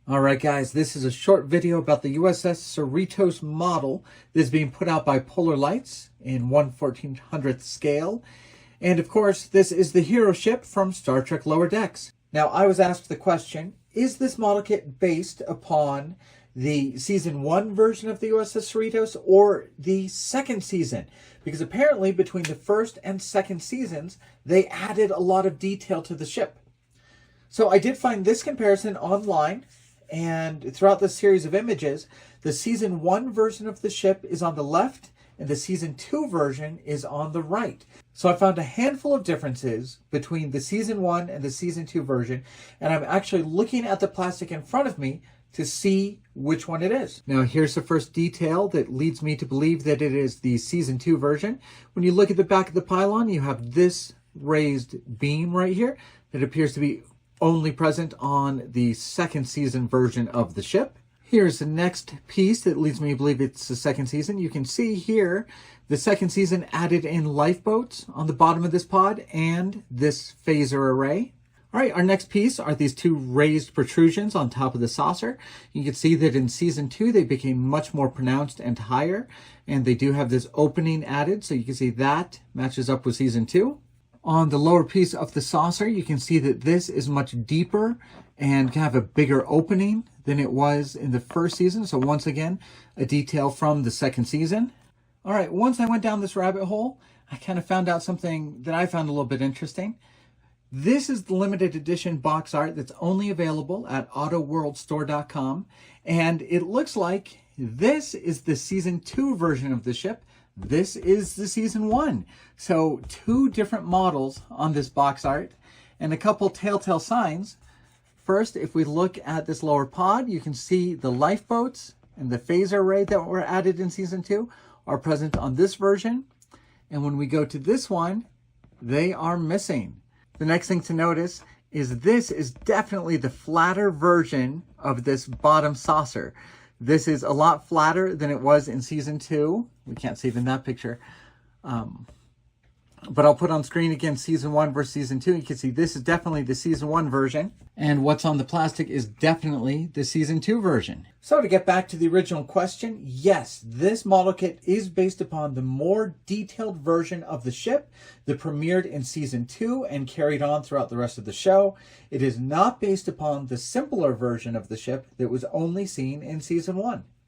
Alright guys, this is a short video about the USS Cerritos model that is being put out by Polar Lights in 1/1400th scale. And of course, this is the hero ship from Star Trek Lower Decks. Now, I was asked the question, is this model kit based upon the Season 1 version of the USS Cerritos or the second season? Because apparently between the first and second seasons, they added a lot of detail to the ship. So I did find this comparison online. And throughout this series of images, the Season 1 version of the ship is on the left and the Season 2 version is on the right. So I found a handful of differences between the Season 1 and the Season 2 version, and I'm actually looking at the plastic in front of me to see which one it is. Now here's the first detail that leads me to believe that it is the Season 2 version. When you look at the back of the pylon, you have this raised beam right here that appears to be only present on the second season version of the ship. Here's the next piece that leads me to believe it's the second season. You can see here the second season added in lifeboats on the bottom of this pod and this phaser array. All right, our next piece are these two raised protrusions on top of the saucer. You can see that in Season 2 they became much more pronounced and higher, and they do have this opening added, so you can see that matches up with Season 2. On the lower piece of the saucer, you can see that this is much deeper and can have a bigger opening than it was in the first season. So once again, a detail from the second season. All right, once I went down this rabbit hole, I kind of found out something that I found a little bit interesting. This is the limited edition box art that's only available at autoworldstore.com. And it looks like this is the Season 2 version of the ship. This is the Season 1. So two different models on this box art and a couple telltale signs. First, if we look at this lower pod, you can see the lifeboats and the phaser array that were added in Season 2 are present on this version. And when we go to this one, they are missing. The next thing to notice is this is definitely the flatter version of this bottom saucer. This is a lot flatter than it was in Season 2. We can't see it in that picture. But I'll put on screen again Season 1 versus Season 2. You can see this is definitely the Season 1 version. And what's on the plastic is definitely the Season 2 version. So to get back to the original question, yes, this model kit is based upon the more detailed version of the ship that premiered in Season 2 and carried on throughout the rest of the show. It is not based upon the simpler version of the ship that was only seen in Season 1.